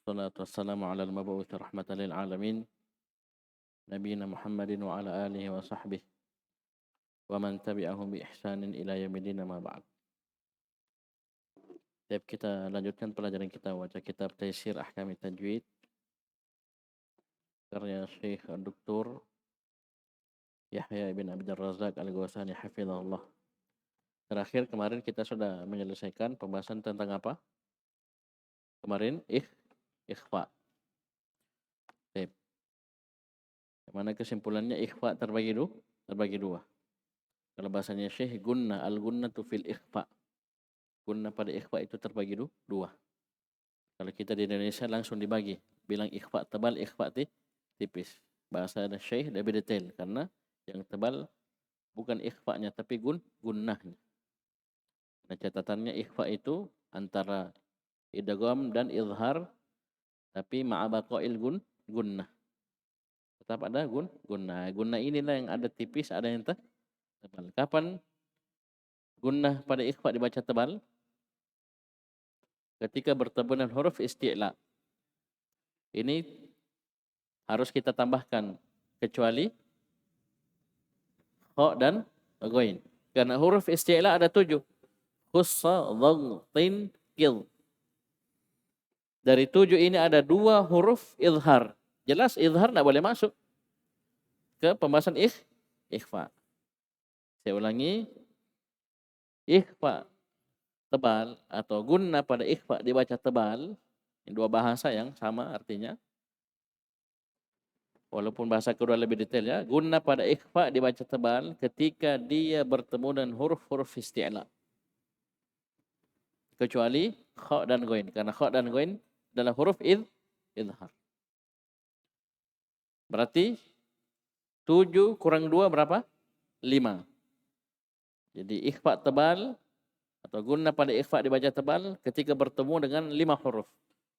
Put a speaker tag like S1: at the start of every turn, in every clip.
S1: Wassalatu wassalamu ala al-mabu'uthi rahmatan lil alamin nabiyina Muhammadin wa ala alihi wa sahbihi wa man tabi'ahum bi ihsanin ila yaumil ma ba'd. Baik, kita lanjutkan pelajaran kita baca kitab Taisir Ahkam Tajwid karya Syekh Dr. Yahya ibn Abdul Razak Al-Ghawasani hafizahullah. Terakhir kemarin kita sudah menyelesaikan pembahasan tentang apa? Kemarin ikhfa. Baik. Mana kesimpulannya ikhfa terbagi dua. Kalau bahasanya Syekh gunna al-gunnatu fil ikhfa. Gunna pada ikhfa itu terbagi dua. Kalau kita di Indonesia langsung dibagi, bilang ikhfa tebal, ikhfa tipis. Bahasa Syekh lebih detail karena yang tebal bukan ikhfa'nya tapi gunnahnya. Nah, catatannya ikhfa itu antara idgham dan izhar tapi ma'a baqa'il gunnah. Tetap ada gunnah. Gunnah inilah yang ada tipis, ada yang tebal. Kapan gunnah pada ikhfa dibaca tebal? Ketika bertemu dengan huruf isti'la. Ini harus kita tambahkan kecuali kha dan ghain. Karena huruf isti'la ada 7. Khussa, dhagtin, qil. Dari 7 ini ada 2 huruf izhar. Jelas izhar tidak boleh masuk ke pembahasan ikhfa. Saya ulangi. Ikhfa tebal atau gunna pada ikhfa dibaca tebal. Ini dua bahasa yang sama artinya. Walaupun bahasa kedua lebih detail ya. Gunna pada ikhfa dibaca tebal ketika dia bertemu dengan huruf-huruf isti'la. Kecuali kha dan ghain. Karena kha dan ghain adalah huruf izhar. Berarti 7 kurang 2 berapa? 5. Jadi ikhfa tebal atau gunna pada ikhfa dibaca tebal ketika bertemu dengan 5 huruf.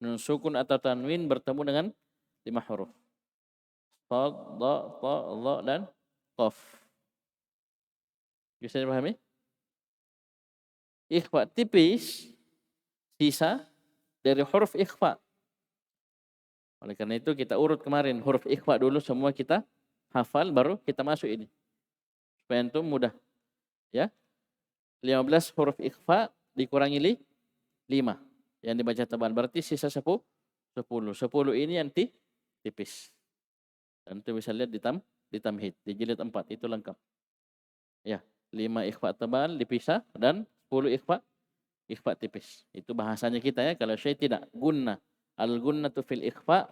S1: Nun sukun atau tanwin bertemu dengan 5 huruf. Sad, dha, ta, dha dan qaf. Bisa dipahami? Ikhfa tipis sisa dari huruf ikhfa. Oleh karena itu kita urut kemarin huruf ikhfa dulu semua kita hafal baru kita masuk ini. Supaya antum mudah. Ya. 15 huruf ikhfa dikurangi 5 yang dibaca tebal berarti sisa 10. 10 ini yang tipis. Dan itu bisa lihat di tamhid di jilid 4 itu lengkap. Ya, 5 ikhfa tebal dipisah dan 10 ikhfa tipis. Itu bahasanya kita ya. Kalau syai tidak gunna al-gunnatu fil ikhfa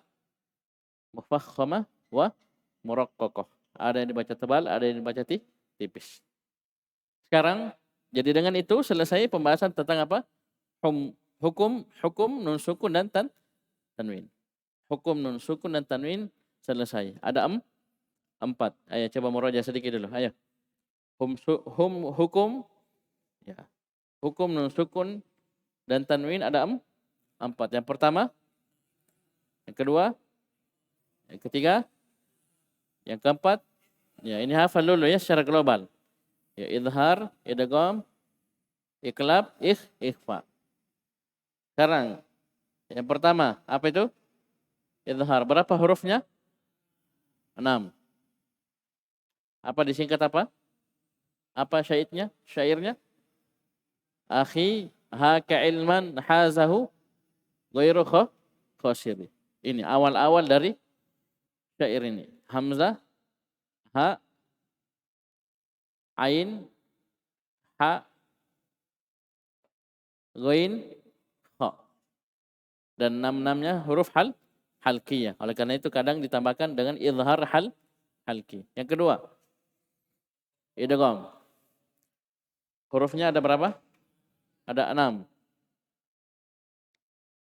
S1: mufakhama wa muraqqaqah. Ada yang dibaca tebal, ada yang dibaca tipis. Sekarang jadi dengan itu selesai pembahasan tentang apa? Hukum nun sukun dan tanwin. Hukum nun sukun dan tanwin selesai. Ada 4. Ayo coba murajaah sedikit dulu. Ayo. Hukum ya. Hukum nun sukun dan tanwin ada 4. Yang pertama, yang kedua, yang ketiga, yang keempat. Ya, ini hafal dulu ya secara global. Ya, izhar, idgham, iqlab, ikhfa. Sekarang yang pertama, apa itu? Izhar. Berapa hurufnya? 6. Apa disingkat apa? Apa syairnya? Akhi haka ilman hazahu ghairu khasiri. Ini awal-awal dari syair ini. Hamzah, ha, ain, ha, ghain, kha. Dan 6-6-nya huruf halqiyah. Oleh karena itu kadang ditambahkan dengan izhar halqi. Yang kedua, idgham. Hurufnya ada berapa? Ada 6.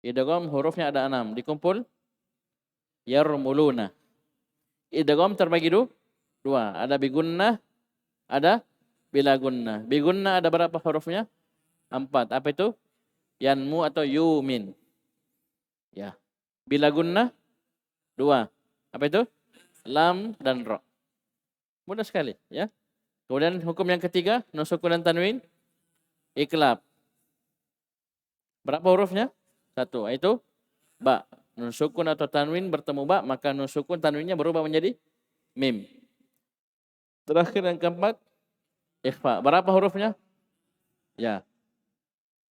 S1: Idgham hurufnya ada 6. Dikumpul yarmuluna. Idgham terbagi 2. Ada bigunnah, ada bila gunnah. Bigunnah ada berapa hurufnya? 4. Apa itu? Yanmu atau yumin. Ya. Bila gunnah 2. Apa itu? Lam dan ra. Mudah sekali, ya. Kemudian hukum yang ketiga, nun sukun dan tanwin, iqlab. Berapa hurufnya? 1. Itu ba. nun sukun atau tanwin bertemu ba, maka nun sukun tanwinnya berubah menjadi mim. Terakhir yang keempat, ikhfa. Berapa hurufnya? Ya,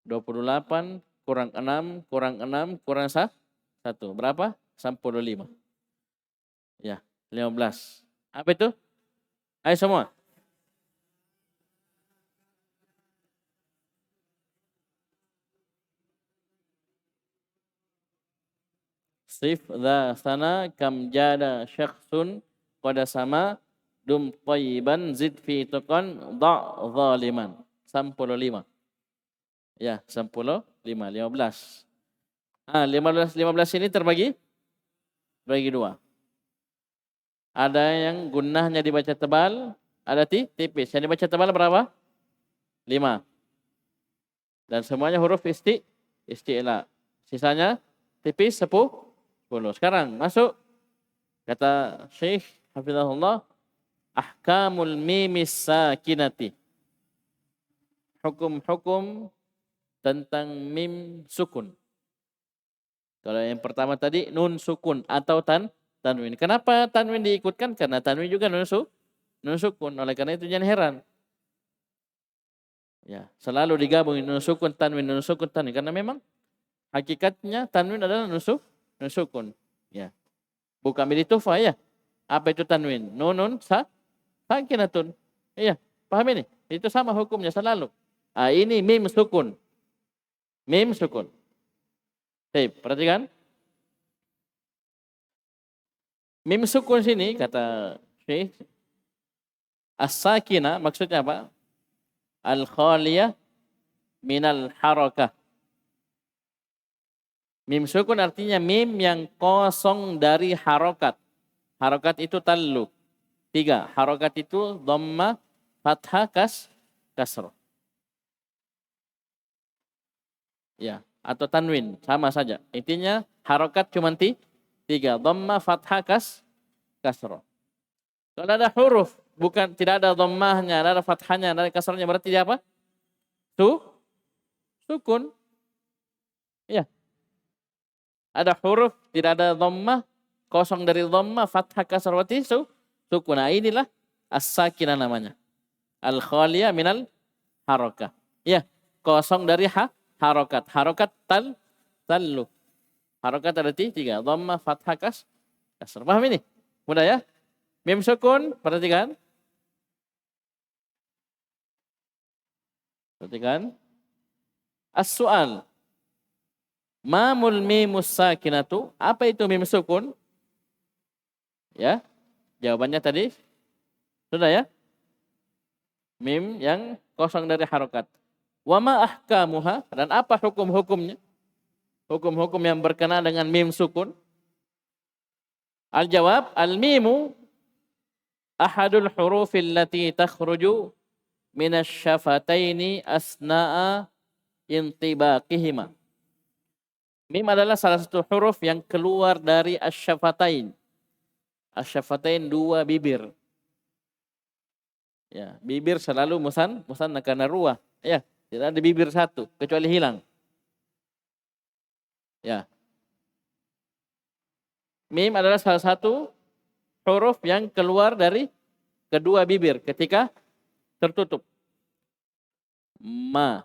S1: 28 kurang 6 kurang 6 kurang 1. Berapa? 15. Ya, 15. Apa itu? Ayo semua. Sif dha sana kam jada syakhsun qada sama dum tayyiban zid fi tuqan da' zaliman. 15. Ya, 15. 15 ini terbagi dua. Ada yang gunnahnya dibaca tebal, ada tipis. Yang dibaca tebal berapa? 5. Dan semuanya huruf isti'la. Sisanya tipis 10. Sekarang masuk kata Syekh Hafizahullah, ahkamul mimis sakinati. Hukum-hukum tentang mim sukun. Kalau yang pertama tadi nun sukun atau tanwin. Kenapa tanwin diikutkan? Karena tanwin juga nun sukun. Oleh karena itu jangan heran. Ya, selalu digabungin nun sukun tanwin. Karena memang hakikatnya tanwin adalah nun sukun. Ya. Bukan militufa ya. Apa itu tanwin? Nunun sakinatun. Iya, paham ini? Itu sama hukumnya selalu. Ini mim sukun. Mim sukun. Baik, perhatikan. Mim sukun sini kata Syekh as-sakinah maksudnya apa? Al-khaliyah minal harakah. Mim sukun artinya mim yang kosong dari harokat. Harokat itu tallu. 3. Harokat itu dhamma, fathah, kasroh. Ya, atau tanwin. Sama saja. Intinya harokat cuma 3. Dhamma, fathah, kasroh. Kalau ada huruf, tidak ada dhammahnya, ada fathahnya, ada kasrohnya, berarti dia apa? Sukun. Ya. Ada huruf, tidak ada dhammah, kosong dari dhammah, fathah, kasrah, berarti sukun. Nah, inilah as-sakinah namanya. Al-khaliyah minal harakah. Ya, kosong dari harokat. Harokat tallu. Harokat ada 3, dhammah, fathah, kasrah. Paham ini? Mudah ya? Mim sukun, perhatikan. As-su'al. Mamul mimus sakinatu, apa itu mim sukun? Ya, jawabannya tadi sudah ya. Mim yang kosong dari harokat. Wama ahkamuha, dan apa hukum-hukumnya? Hukum-hukum yang berkenaan dengan mim sukun. Al-jawab, al-mimu ahadul hurufil lati takhruju minas syafataini asna'a intibaqihima. Mim adalah salah satu huruf yang keluar dari asyafatain. Asyafatain 2 bibir. Ya, bibir selalu musanna karena ruah. Ya, tidak ada bibir 1 kecuali hilang. Ya. Mim adalah salah satu huruf yang keluar dari kedua bibir ketika tertutup. Ma.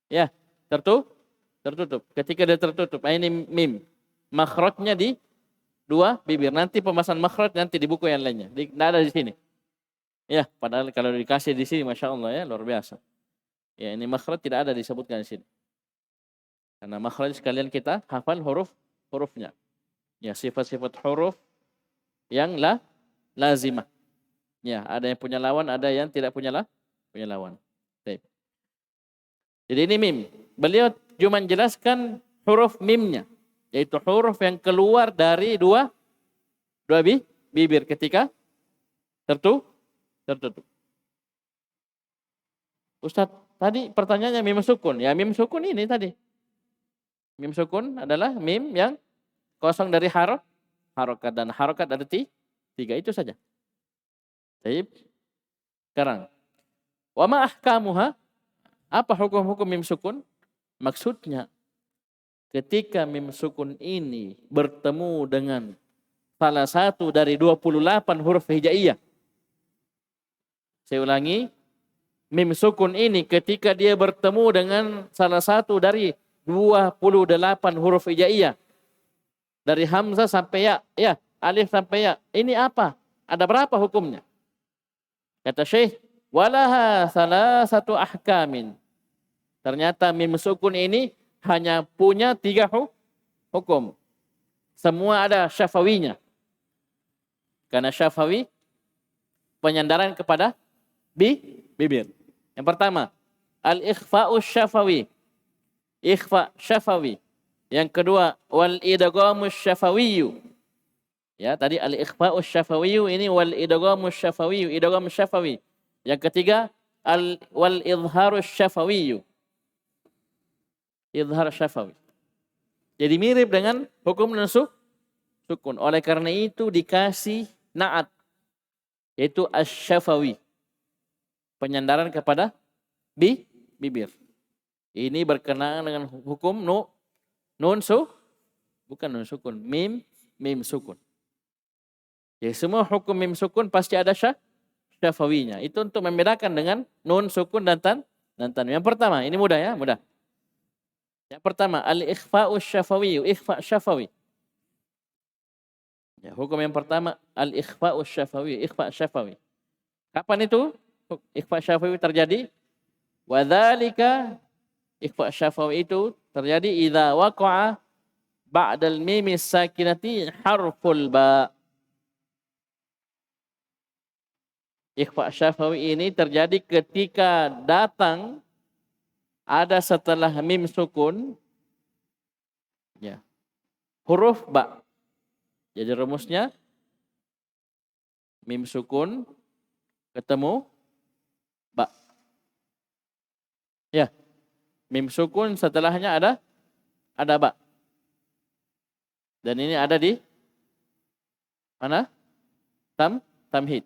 S1: Ya, tertutup. Ketika dia tertutup, ini mim. Makhrajnya di 2 bibir. Nanti pembahasan makhraj nanti di buku yang lainnya. Tidak ada di sini. Ya, padahal kalau dikasih di sini, Masya Allah ya, luar biasa. Ya, ini makhraj tidak ada disebutkan di sini. Karena makhraj sekalian kita hafal hurufnya. Ya, sifat-sifat huruf yang lazimah. Ya, ada yang punya lawan, ada yang tidak punya lawan. Baik. Jadi ini mim. Beliau cuma menjelaskan huruf mimnya. Yaitu huruf yang keluar dari dua bibir ketika tertutup. Ustaz, tadi pertanyaannya mim sukun. Ya, mim sukun ini tadi. Mim sukun adalah mim yang kosong dari harokat. Dan harokat ada 3, itu saja. Baik. Sekarang. Wa ma ahkamuha. Apa hukum-hukum mim sukun? Maksudnya ketika mim sukun ini bertemu dengan salah satu dari 28 huruf hijaiyah. Saya ulangi, mim sukun ini ketika dia bertemu dengan salah satu dari 28 huruf hijaiyah. Dari hamzah sampai ya, alif sampai ya. Ini apa? Ada berapa hukumnya? Kata Syekh, walaha salah satu ahkamin. Ternyata mim sukun ini hanya punya 3 hukum. Semua ada syafawinya. Karena syafawi penyandaran kepada bibir. Yang pertama, al-ikhfa'u syafawi. Ikhfa syafawi. Yang kedua, wal idghamu syafawiyyu. Ya, tadi al-ikhfa'u syafawiyyu, ini wal idghamu syafawiyyu, idgham syafawi. Yang ketiga, wal izharu syafawiyyu. Izhar syafawi. Jadi mirip dengan hukum sukun. Oleh karena itu dikasih na'at, yaitu asy-syafawi. Penyandaran kepada bibir. Ini berkenaan dengan hukum bukan nun sukun, mim sukun. Ya, semua hukum mim sukun pasti ada syafawinya. Itu untuk membedakan dengan nun sukun dan tanwin. Yang pertama, ini mudah ya, mudah. Yang pertama, al-ikhfa'u syafawi, ikhfa syafawi. Ya, hukum yang pertama, al-ikhfa'u syafawi, ikhfa syafawi. Kapan itu ikhfa syafawi terjadi? Wa dzalika, ikhfa syafawi itu terjadi idza waqa'a ba'dal mim sakinati harful ba. Ikhfa syafawi ini terjadi ketika datang ada setelah mim sukun ya, huruf ba. Jadi rumusnya mim sukun ketemu ba. Ya. Mim sukun setelahnya ada ba. Dan ini ada di mana? Tamhid.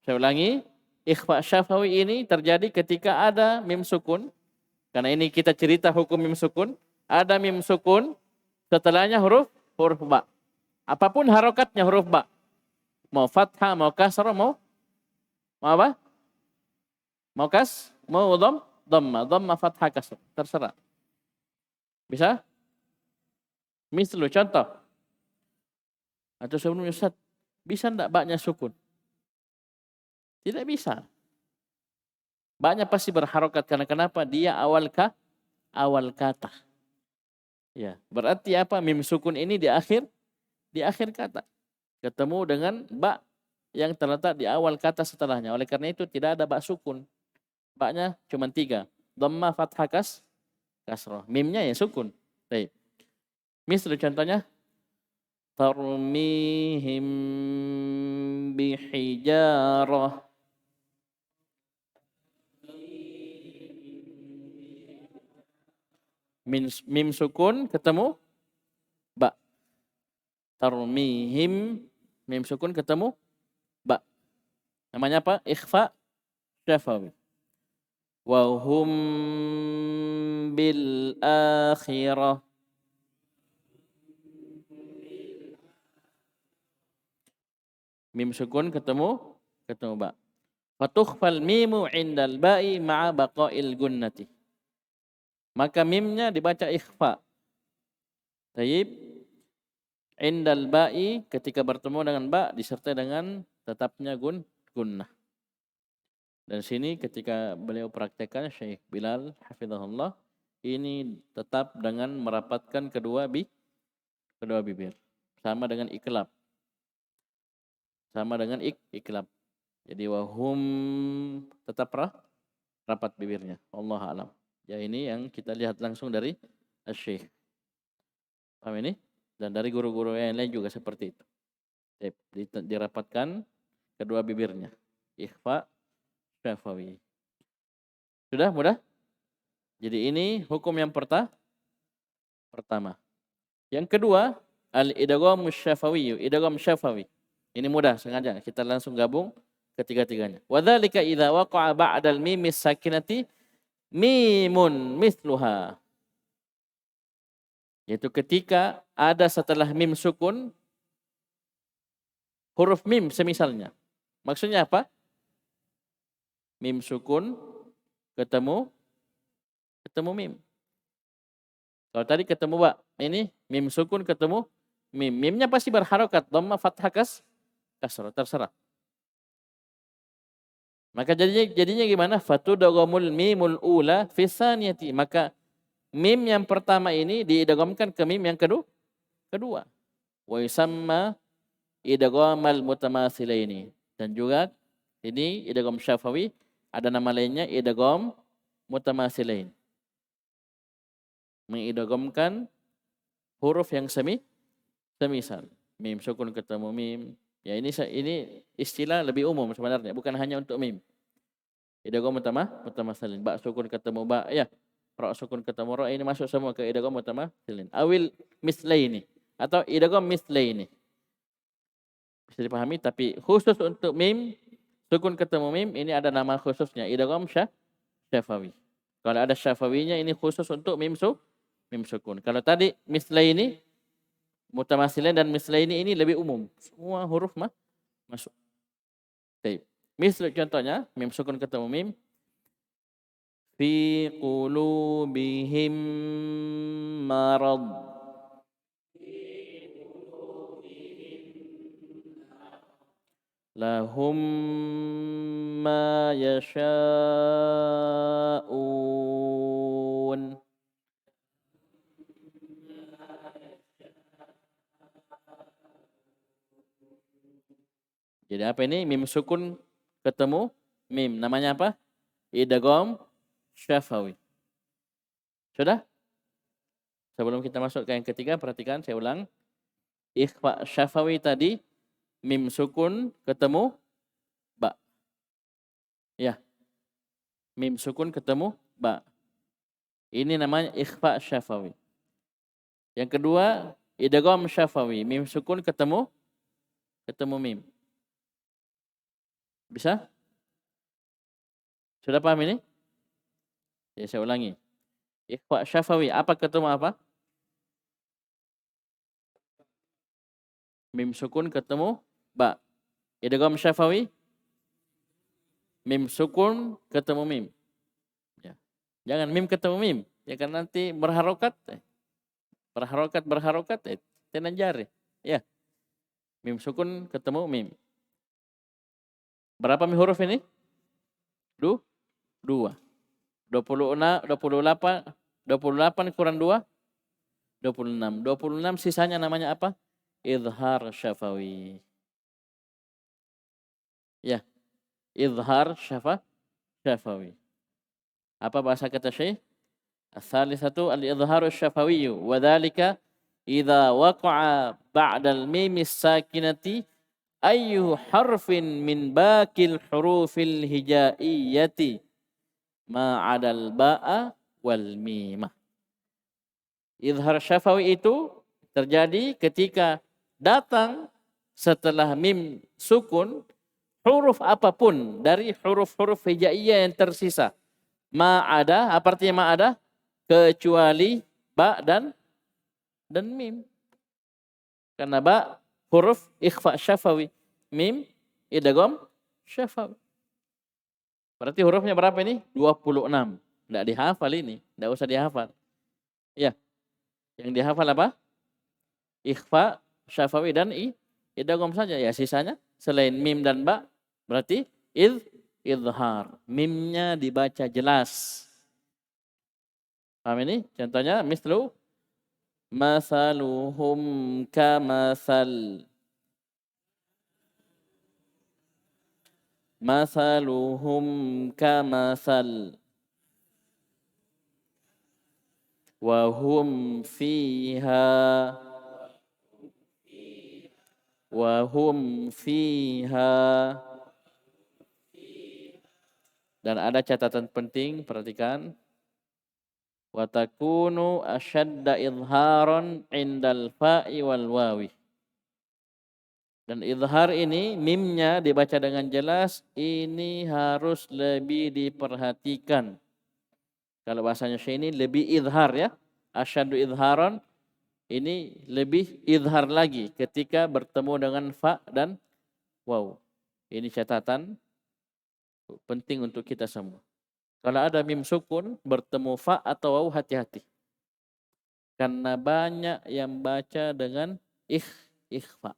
S1: Saya ulangi, ikhfa syafawi ini terjadi ketika ada mim sukun. Karena ini kita cerita hukum mim sukun. Ada mim sukun, setelahnya huruf ba. Apapun harokatnya huruf ba. Mau fathah, mau kasrah, mau apa? Mau dhamma, fathah, kasrah. Terserah. Bisa? Mislu, contoh. Atau sebelumnya Ustaz, bisa enggak baknya sukun? Tidak bisa. Baknya pasti berharokat karena kenapa? Dia awal kata. Ya, berarti apa? Mim sukun ini di akhir kata. Ketemu dengan ba yang terletak di awal kata setelahnya. Oleh karena itu tidak ada ba sukun. Baknya cuma 3. Dhamma, fathah, kasrah. Mimnya ya sukun. Baik. Misal contohnya, tarmihim bihijarah. Mim sukun ketemu ba. Tarmihim, mim sukun ketemu ba. Namanya apa? Ikhfa syafawi. Wa hum bil akhirah. Mim sukun ketemu ba. Fatukhfal mimu indal ba'i ma'a baqa'il gunnati. Maka mimnya dibaca ikhfa. Taib. Indal ba'i ketika bertemu dengan ba disertai dengan tetapnya gunnah. Dan sini ketika beliau praktekkan Syekh Bilal hafizahullah, ini tetap dengan merapatkan kedua bibir. Sama dengan iklab. Sama dengan iklab. Jadi wahum tetap rapat bibirnya. Allah alam. Ya, ini yang kita lihat langsung dari Syekh. Paham ini? Dan dari guru-guru yang lain juga seperti itu. Dirapatkan kedua bibirnya. Ikhfa syafawi. Sudah mudah? Jadi ini hukum yang pertama. Yang kedua, al-idgham syafawi, idgham syafawi. Ini mudah sengaja kita langsung gabung ketiga-tiganya. Wa dzalika idza waqa'a ba'dal mimis sakinati mimun mithluha. Yaitu ketika ada setelah mim sukun huruf mim semisalnya. Maksudnya apa? Mim sukun ketemu mim. Kalau tadi ketemu ba, ini mim sukun ketemu mim. Mimnya pasti berharokat, dhamma, fathah, kasrah, terserah. Maka jadinya gimana? Fatudghamul mimul ula fi tsaniyati. Maka mim yang pertama ini diidghamkan ke mim yang kedua. Wa yusamma idghamal mutamatsilaini. Dan juga ini idgham syafawi, ada nama lainnya idgham mutamatsilain. Mengidghamkan huruf yang semisal. Mim sukun ketemu mim. Ya ini istilah lebih umum sebenarnya, bukan hanya untuk mim. Idgham mutamatsilin. Ba sukun ketemu ba, ya. Ra sukun ketemu ra, ini masuk semua ke idgham mutamatsilin. Awil mislaini atau idgham mislaini. Bisa dipahami, tapi khusus untuk mim sukun ketemu mim ini ada nama khususnya, idgham syafawi. Kalau ada syafawinya ini khusus untuk mim sukun. Kalau tadi mislaini, mutamatsilain dan mislaini ini lebih umum. Semua huruf masuk. Baik. Misal contohnya mim sukun ketemu mim. Fi qulubihim marad. Lahum ma yasha'un. Jadi apa ini? Mim sukun ketemu mim. Namanya apa? Idgham syafawi. Sudah? Sebelum kita masuk ke yang ketiga, perhatikan saya ulang. Ikhfa syafawi tadi mim sukun ketemu ba. Ya. Mim sukun ketemu ba. Ini namanya ikhfa syafawi. Yang kedua, idgham syafawi. Mim sukun ketemu mim. Bisa? Sudah paham ini? Ya, saya ulangi. Ikhfa syafawi, apa ketemu apa? Mim sukun ketemu ba. Idgham syafawi, mim sukun ketemu mim. Ya. Jangan mim ketemu mim. Ya kan nanti berharokat. Berharokat. Tenan jari. Ya. Mim sukun ketemu mim. Berapa huruf ini? 2. 28 kurang 2, 26. 26 sisanya namanya apa? Izhar syafawi. Ya, izhar syafawi. Apa bahasa kata Syekh? As-salisatu al-izharu syafawiyyu wa dzalika idza waqa'a ba'dal mimis sakinati ayyu harfin min baqil hurufil hijaiyati ma'adal ba'a wal mimah. Izhar syafawi itu terjadi ketika datang setelah mim sukun huruf apapun dari huruf-huruf hijaiyah yang tersisa. Ma'ada, apa artinya ma'ada? Kecuali ba dan mim. Karena ba huruf ikhfa syafawi, mim idgham syafawi. Berarti hurufnya berapa ini? 26. Enggak dihafal ini, enggak usah dihafal. Ya. Yang dihafal apa? Ikhfa syafawi dan idgham saja. Ya, sisanya selain mim dan ba berarti izhar. Mimnya dibaca jelas. Paham ini? Contohnya mislu masaluhum kamasal. Masaluhum kamasal. Wahum fiha. Dan ada catatan penting, perhatikan. Wa takunu asyadda izharan indal fa'i wal wawi. Dan izhar ini mimnya dibaca dengan jelas, ini harus lebih diperhatikan. Kalau bahasanya Syekh ini lebih izhar ya. Asyaddu izharan, ini lebih izhar lagi ketika bertemu dengan fa dan waw. Ini catatan penting untuk kita semua. Kalau ada mim sukun bertemu fa atau waw, hati-hati. Karena banyak yang baca dengan ikhfa.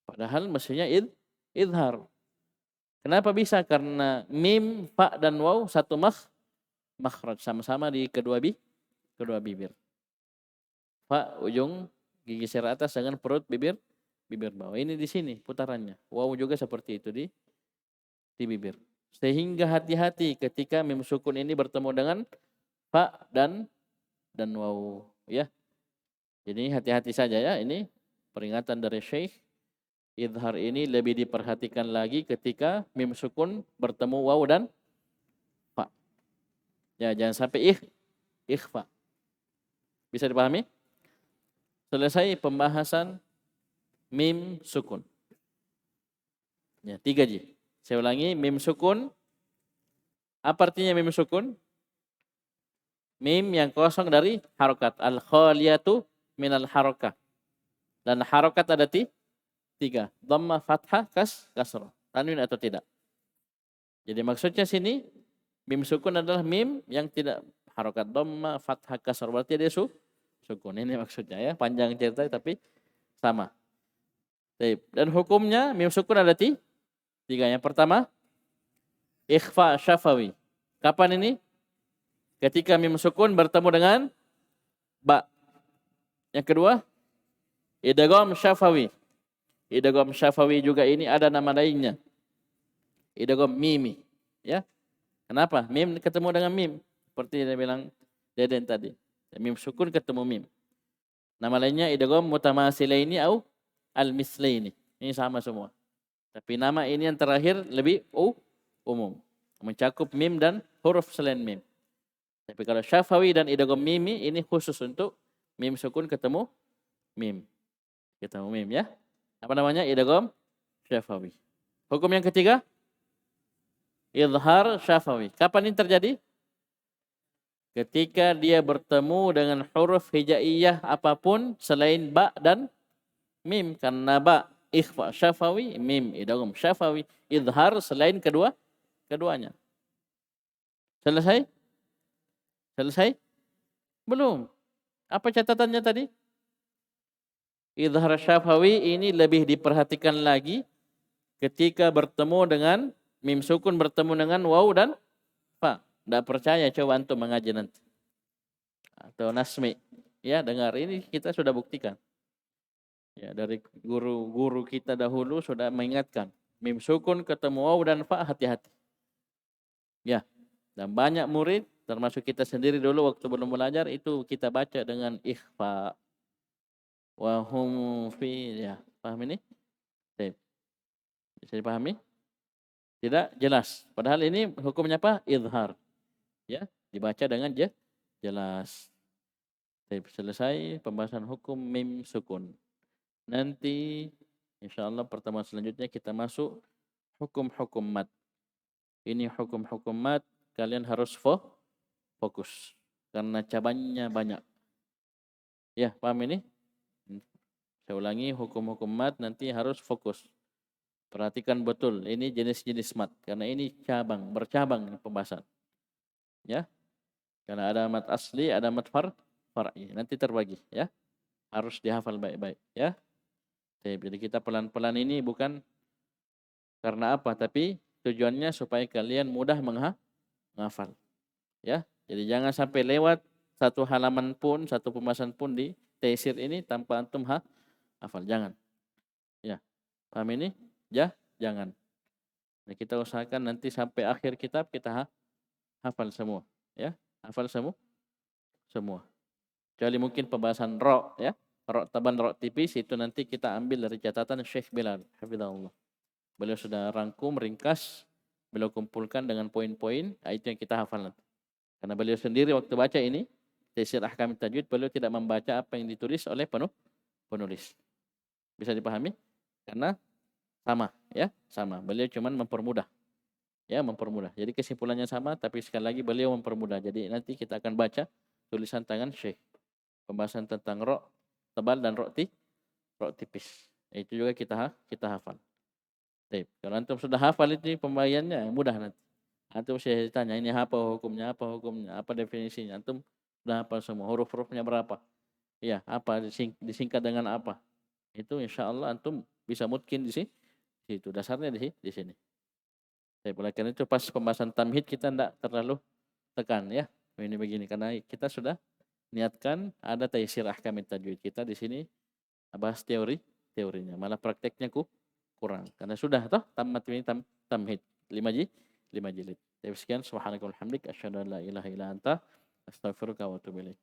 S1: Padahal mestinya izhar. Kenapa bisa? Karena mim, fa dan waw satu makhraj, sama-sama di kedua bibir. Fa ujung gigi seri atas dengan perut bibir bawah. Ini di sini putarannya. Waw juga seperti itu di bibir. Sehingga hati-hati ketika mim sukun ini bertemu dengan fa dan waw ya. Jadi hati-hati saja ya, ini peringatan dari Syekh. Izhar ini lebih diperhatikan lagi ketika mim sukun bertemu waw dan fa. Ya, jangan sampai ikhfa. Bisa dipahami? Selesai pembahasan mim sukun. Ya, 3J. Saya ulangi, mim sukun. Apa artinya mim sukun? Mim yang kosong dari harokat. Al-khaliyatu minal harokah. Dan harokat ada 3. Dhamma, fathah, kasrah. Tanwin atau tidak. Jadi maksudnya sini, mim sukun adalah mim yang tidak harokat. Dhamma, fathah, kasrah. Berarti dia sukun. Ini maksudnya ya. Panjang cerita tapi sama. Dan hukumnya mim sukun ada 3. Yang pertama, ikhfa syafawi. Kapan ini? Ketika mim sukun bertemu dengan ba. Yang kedua, idgham syafawi. Idgham syafawi juga ini ada nama lainnya. Idgham mimi. Ya. Kenapa? Mim ketemu dengan mim. Seperti dia bilang Deden tadi. Mim sukun ketemu mim. Nama lainnya idgham mutamasilaini atau al-mislaini. Ini sama semua. Tapi nama ini yang terakhir lebih umum. Mencakup mim dan huruf selain mim. Tapi kalau syafawi dan idgham mimi ini khusus untuk mim sukun ketemu mim. Ketemu mim ya. Apa namanya? Idgham syafawi. Hukum yang ketiga, izhar syafawi. Kapan ini terjadi? Ketika dia bertemu dengan huruf hijaiyah apapun selain ba dan mim. Karena ba ikhfa syafawi, mim idgham syafawi, izhar selain keduanya. Selesai? Selesai? Belum. Apa catatannya tadi? Izhar syafawi ini lebih diperhatikan lagi ketika bertemu dengan mim sukun bertemu dengan waw dan fa. Tidak percaya, coba antum mengaji nanti. Atau nasmi. Ya, dengar ini kita sudah buktikan. Ya, dari guru-guru kita dahulu sudah mengingatkan. Mim sukun ketemu waw dan fa, hati-hati. Ya, dan banyak murid, termasuk kita sendiri dulu waktu belum belajar, itu kita baca dengan ikhfa. Wahum fi, ya, paham ini? Baik. Bisa dipahami? Tidak jelas. Padahal ini hukumnya apa? Izhar. Ya, dibaca dengan jelas. Baik, selesai pembahasan hukum mim sukun. Nanti insyaallah pertemuan selanjutnya kita masuk hukum-hukum mat. Ini hukum-hukum mat kalian harus fokus karena cabangnya banyak. Ya, paham ini? Saya ulangi, hukum-hukum mat nanti harus fokus. Perhatikan betul, ini jenis-jenis mat. Karena ini bercabang pembahasan. Ya, karena ada mat asli, ada mat far'i. Nanti terbagi. Ya, harus dihafal baik-baik. Ya, jadi kita pelan-pelan ini bukan karena apa, tapi tujuannya supaya kalian mudah menghafal. Ya, jadi jangan sampai lewat satu halaman pun, satu pembahasan pun di taisir ini tanpa antum hafal, jangan. Ya, paham ini? Ya, jangan. Nah, kita usahakan nanti sampai akhir kitab kita hafal semua. Ya, hafal semua. Kecuali mungkin pembahasan ro, ya, ro taban, ro tipis itu nanti kita ambil dari catatan Syekh Bilal, hafizahullah. Beliau sudah rangkum, ringkas, beliau kumpulkan dengan poin-poin, itu yang kita hafal nanti. Karena beliau sendiri waktu baca ini, Taisir Ahkam Tajwid, beliau tidak membaca apa yang ditulis oleh penulis. Bisa dipahami? Karena sama ya, sama. Beliau cuman mempermudah. Ya, mempermudah. Jadi kesimpulannya sama tapi sekali lagi beliau mempermudah. Jadi nanti kita akan baca tulisan tangan Syekh. Pembahasan tentang ro tebal dan ro tipis. Itu juga kita hafal. Baik. Kalau antum sudah hafal itu pembagiannya mudah nanti. Antum saya tanya ini apa hukumnya, apa definisinya. Antum sudah hafal semua huruf-hurufnya berapa. Ya, apa disingkat dengan apa. Itu insya Allah antum bisa mungkin di situ. Dasarnya di sini. Saya oleh karena itu pas pembahasan tamhid kita tidak terlalu tekan ya. Ini begini karena kita sudah niatkan ada taysir ahkam tajwid. Kita di sini bahas teorinya, malah prakteknya kurang. Karena sudah toh tamat ini tamhid 5 jilid. Tapi sekian subhanakallahumma hamdik asyhadu an la ilaha illa anta astaghfiruka wa atubu ilaik.